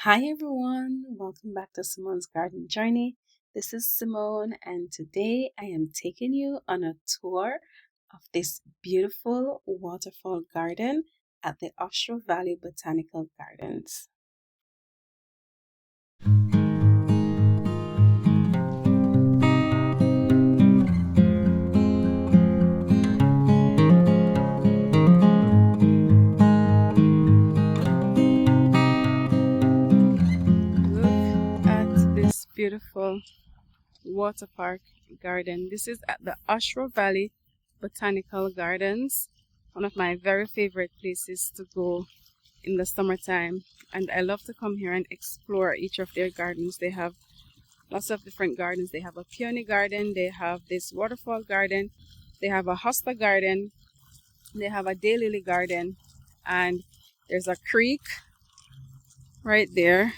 Hi everyone, welcome back to Simone's Garden Journey. This is Simone, and today I am taking you on a tour of this beautiful waterfall garden at the Oshawa Valley Botanical Gardens. Look at this beautiful water park garden. This is at the Oshawa Valley Botanical Gardens, one of my very favorite places to go in the summertime, and I love to come here and explore each of their gardens. They have lots of different gardens. They have a peony garden, they have this waterfall garden, they have a hosta garden, they have a daylily garden, and there's a creek right there,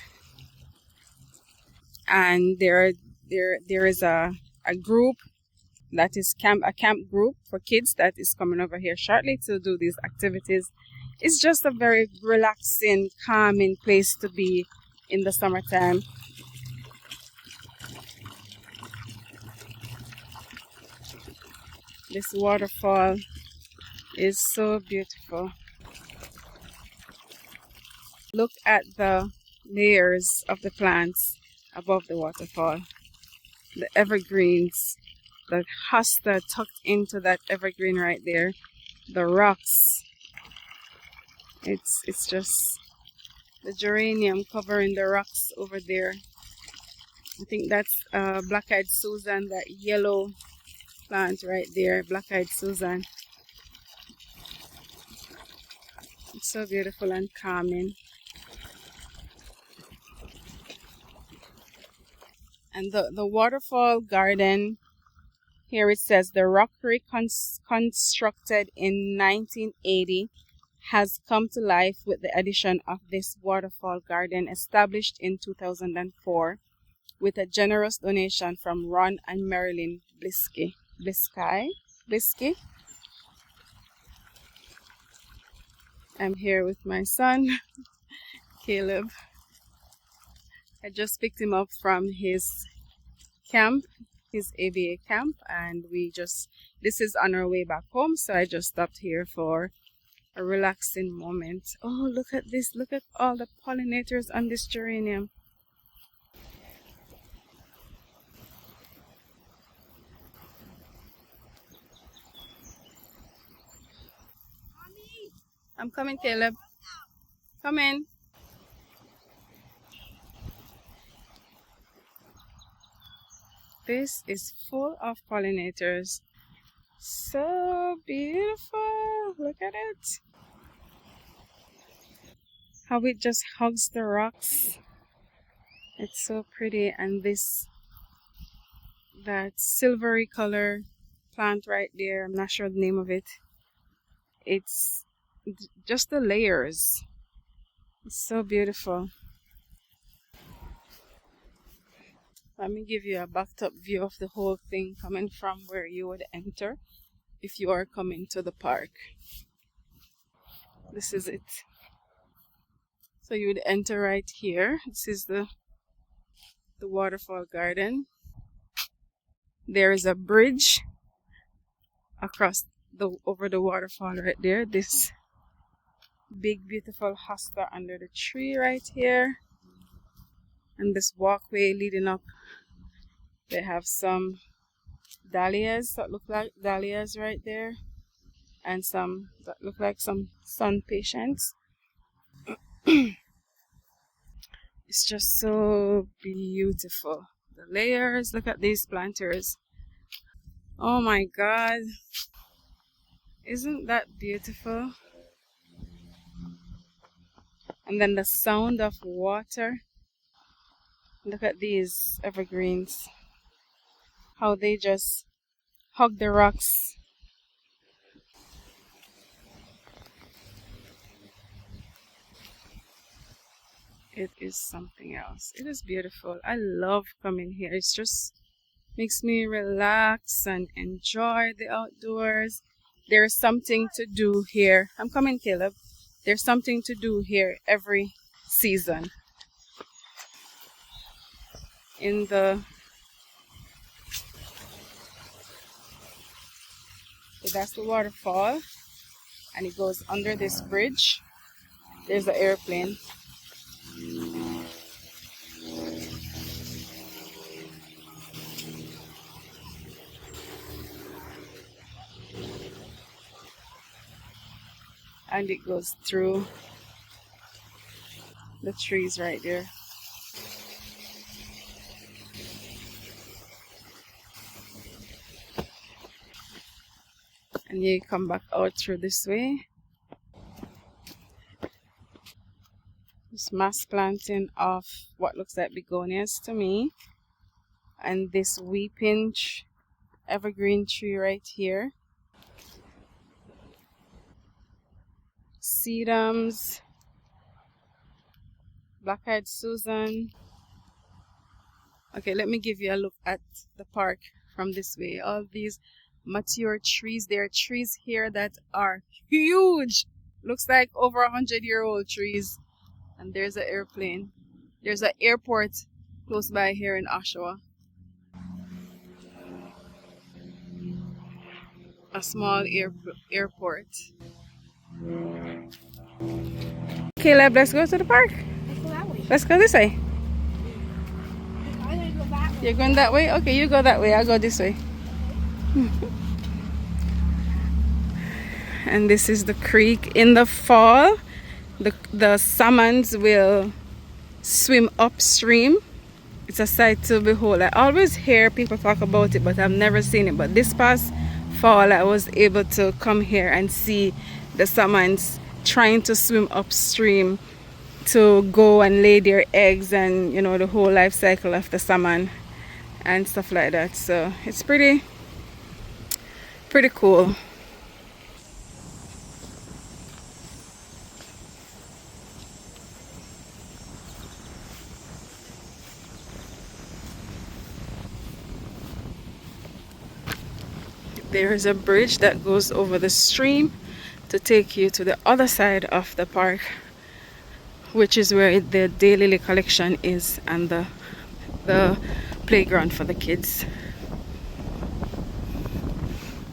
and there is a group that is a camp group for kids that is coming over here shortly to do these activities. It's just a very relaxing, calming place to be in the summertime. This waterfall is so beautiful. Look at the layers of the plants above the waterfall. The evergreens, the hosta tucked into that evergreen right there. The rocks. It's just the geranium covering the rocks over there. I think that's black-eyed Susan, that yellow plant right there, black-eyed Susan. It's so beautiful and calming. And the waterfall garden, here it says the rockery constructed in 1980 has come to life with the addition of this waterfall garden established in 2004 with a generous donation from Ron and Marilyn Blisky. I'm here with my son, Caleb. I just picked him up from his camp, his ABA camp, and this is on our way back home, so I just stopped here for a relaxing moment. Oh, look at this. Look at all the pollinators on this geranium. I'm coming, Caleb. Come in. This is full of pollinators. So beautiful. Look at it. How it just hugs the rocks. It's so pretty. And that silvery color plant right there, I'm not sure the name of it. It's just the layers. It's so beautiful. Let me give you a backed up view of the whole thing coming from where you would enter if you are coming to the park. This is it. So you would enter right here. This is the waterfall garden. There is a bridge across over the waterfall right there. This big beautiful hosta under the tree right here, and this walkway leading up. They have some dahlias that look like dahlias right there, and some that look like some sun patience. It's just so beautiful. The layers, look at these planters. Oh my god, isn't that beautiful? And then the sound of water. Look at these evergreens, how they just hug the rocks. It is something else. It is beautiful. I love coming here. It's just makes me relax and enjoy the outdoors. There's something to do here. I'm coming, Caleb. There's something to do here every season. in the, that's the waterfall, and it goes under this bridge. There's the airplane. And it goes through the trees right there. And you come back out through this way. This mass planting of what looks like begonias to me. And this weeping evergreen tree right here. Sedums, black-eyed Susan. Okay, let me give you a look at the park from this way. All these mature trees. There are trees here that are huge. Looks like over 100-year-old trees. And there's an airplane. There's an airport close by here in Oshawa. A small airport. Caleb, let's go to the park. Let's go that way. Let's go this way. I'm gonna go that way. You're going that way? Okay, you go that way. I'll go this way. And this is the creek. In the fall, the salmons will swim upstream. It's a sight to behold. I always hear people talk about it, but I've never seen it. But this past fall, I was able to come here and see the salmons trying to swim upstream to go and lay their eggs, and you know, the whole life cycle of the salmon and stuff like that. So it's pretty cool. There is a bridge that goes over the stream to take you to the other side of the park, which is where the daylily collection is, and the playground for the kids.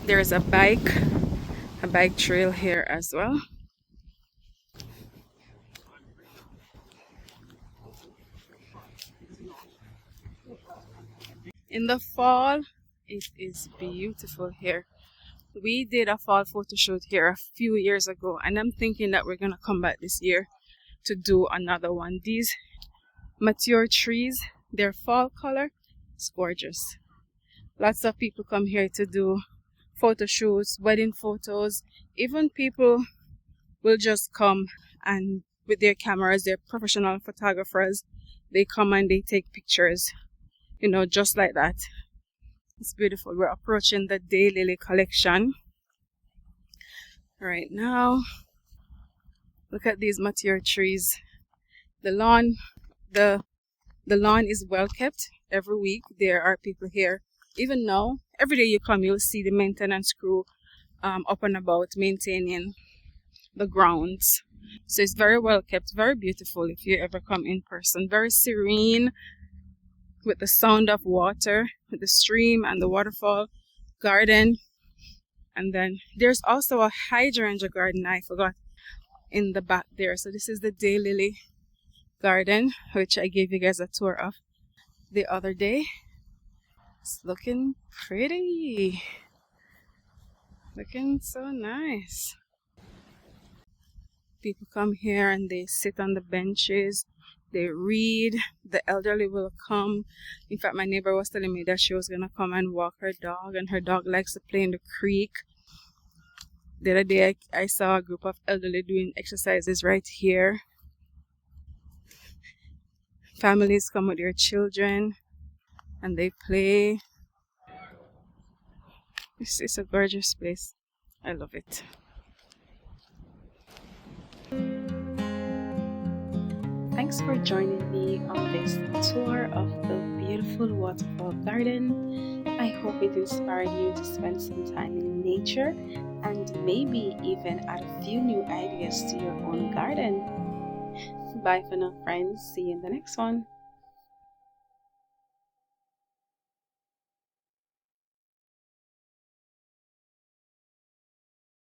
There is a bike trail here as well. In the fall, it is beautiful here. We did a fall photo shoot here a few years ago, and I'm thinking that we're gonna come back this year to do another one. These mature trees, their fall color is gorgeous. Lots of people come here to do photo shoots, wedding photos. Even people will just come and with their cameras, they're professional photographers. They come and they take pictures, you know, just like that. It's beautiful. We're approaching the daylily collection right now. Look at these mature trees. The lawn is well kept. Every week there are people here. Even now, every day you come, you'll see the maintenance crew up and about maintaining the grounds. So it's very well kept, very beautiful if you ever come in person. Very serene, with the sound of water, with the stream and the waterfall garden. And then there's also a hydrangea garden I forgot in the back there. So this is the daylily garden, which I gave you guys a tour of the other day. It's looking pretty. Looking so nice. People come here and they sit on the benches. They read. The elderly will come. In fact, my neighbor was telling me that she was gonna come and walk her dog, and her dog likes to play in the creek. The other day I saw a group of elderly doing exercises right here. Families come with their children and they play. It's a gorgeous place. I love it. Thanks for joining me on this tour of the beautiful Waterfall Garden. I hope it inspired you to spend some time in nature and maybe even add a few new ideas to your own garden. Bye for now, friends. See you in the next one.